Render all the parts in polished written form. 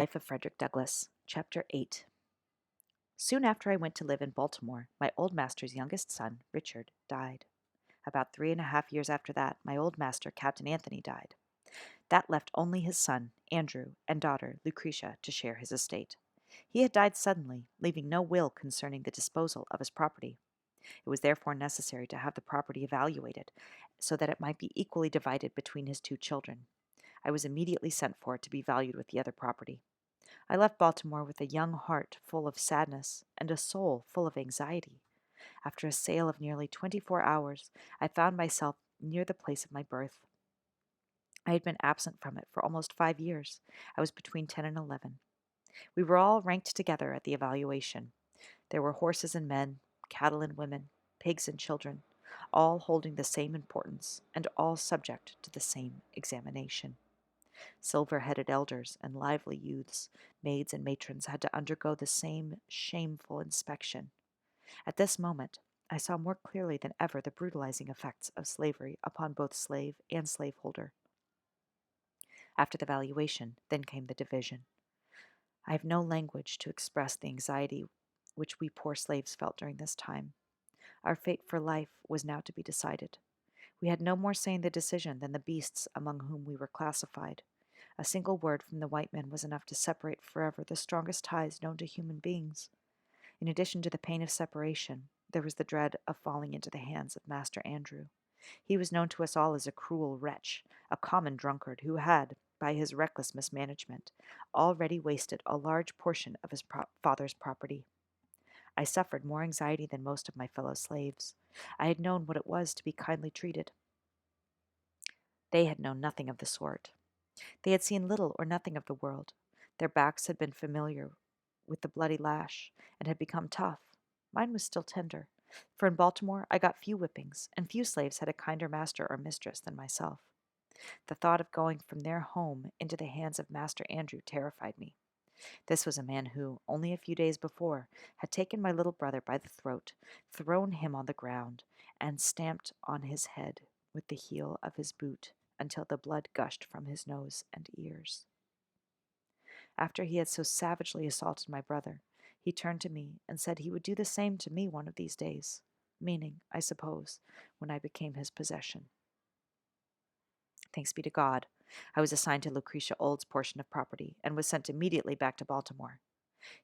Life of Frederick Douglass, Chapter 8. Soon after I went to live in Baltimore, my old master's youngest son, Richard, died. About 3.5 years after that, my old master, Captain Anthony, died. That left only his son, Andrew, and daughter, Lucretia, to share his estate. He had died suddenly, leaving no will concerning the disposal of his property. It was therefore necessary to have the property evaluated, so that it might be equally divided between his two children. I was immediately sent for to be valued with the other property. I left Baltimore with a young heart full of sadness and a soul full of anxiety. After a sail of nearly 24 hours, I found myself near the place of my birth. I had been absent from it for almost 5 years. I was between 10 and 11. We were all ranked together at the evaluation. There were horses and men, cattle and women, pigs and children, all holding the same importance and all subject to the same examination. Silver-headed elders and lively youths, maids and matrons had to undergo the same shameful inspection. At this moment, I saw more clearly than ever the brutalizing effects of slavery upon both slave and slaveholder. After the valuation, then came the division. I have no language to express the anxiety which we poor slaves felt during this time. Our fate for life was now to be decided. We had no more say in the decision than the beasts among whom we were classified. A single word from the white men was enough to separate forever the strongest ties known to human beings. In addition to the pain of separation, there was the dread of falling into the hands of Master Andrew. He was known to us all as a cruel wretch, a common drunkard who had, by his reckless mismanagement, already wasted a large portion of his father's property. I suffered more anxiety than most of my fellow slaves. I had known what it was to be kindly treated. They had known nothing of the sort. They had seen little or nothing of the world. Their backs had been familiar with the bloody lash and had become tough. Mine was still tender, for in Baltimore I got few whippings, and few slaves had a kinder master or mistress than myself. The thought of going from their home into the hands of Master Andrew terrified me. This was a man who, only a few days before, had taken my little brother by the throat, thrown him on the ground, and stamped on his head with the heel of his boot until the blood gushed from his nose and ears. After he had so savagely assaulted my brother, he turned to me and said he would do the same to me one of these days, meaning, I suppose, when I became his possession. Thanks be to God, I was assigned to Lucretia Old's portion of property and was sent immediately back to Baltimore.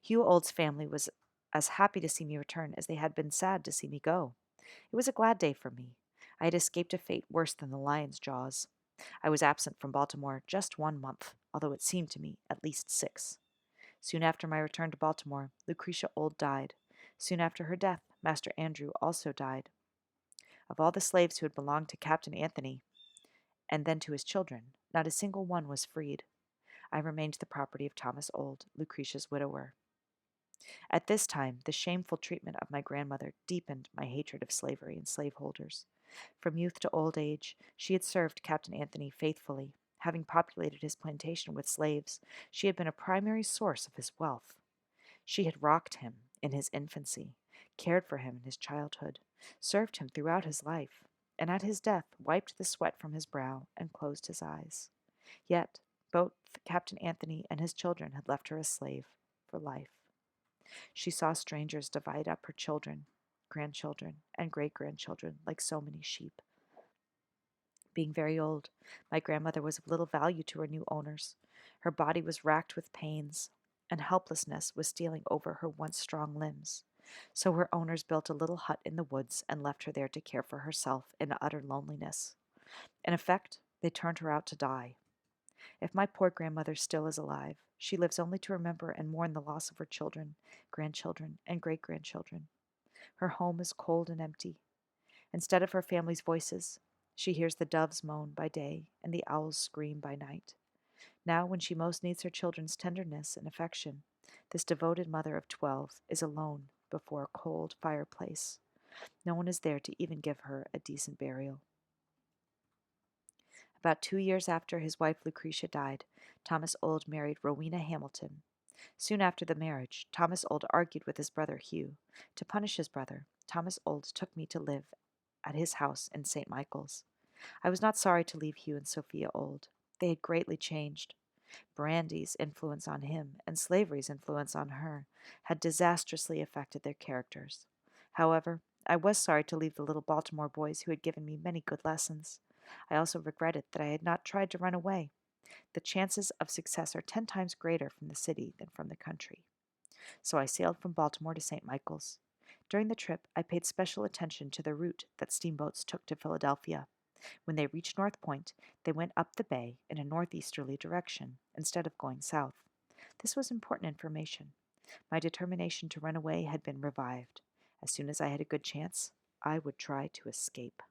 Hugh Old's family was as happy to see me return as they had been sad to see me go. It was a glad day for me. I had escaped a fate worse than the lion's jaws. I was absent from Baltimore just 1 month, although it seemed to me at least 6. Soon after my return to Baltimore, Lucretia Old died. Soon after her death, Master Andrew also died. Of all the slaves who had belonged to Captain Anthony, and then to his children, not a single one was freed. I remained the property of Thomas Old, Lucretia's widower. At this time, the shameful treatment of my grandmother deepened my hatred of slavery and slaveholders. From youth to old age, she had served Captain Anthony faithfully. Having populated his plantation with slaves, she had been a primary source of his wealth. She had rocked him in his infancy, cared for him in his childhood, served him throughout his life, and at his death wiped the sweat from his brow and closed his eyes. Yet both Captain Anthony and his children had left her a slave for life. She saw strangers divide up her children, grandchildren, and great-grandchildren like so many sheep. Being very old, my grandmother was of little value to her new owners. Her body was racked with pains, and helplessness was stealing over her once strong limbs. So her owners built a little hut in the woods and left her there to care for herself in utter loneliness. In effect, they turned her out to die. If my poor grandmother still is alive, she lives only to remember and mourn the loss of her children, grandchildren, and great-grandchildren. Her home is cold and empty. Instead of her family's voices, she hears the doves moan by day and the owls scream by night. Now, when she most needs her children's tenderness and affection, this devoted mother of 12 is alone before a cold fireplace. No one is there to even give her a decent burial. About 2 years after his wife Lucretia died, Thomas Old married Rowena Hamilton. Soon after the marriage, Thomas Old argued with his brother Hugh. To punish his brother, Thomas Old took me to live at his house in St. Michael's. I was not sorry to leave Hugh and Sophia Old. They had greatly changed. Brandy's influence on him and slavery's influence on her had disastrously affected their characters. However, I was sorry to leave the little Baltimore boys who had given me many good lessons. I also regretted that I had not tried to run away. The chances of success are 10 times greater from the city than from the country. So I sailed from Baltimore to St. Michael's. During the trip, I paid special attention to the route that steamboats took to Philadelphia. When they reached North Point, they went up the bay in a northeasterly direction instead of going south. This was important information. My determination to run away had been revived. As soon as I had a good chance, I would try to escape.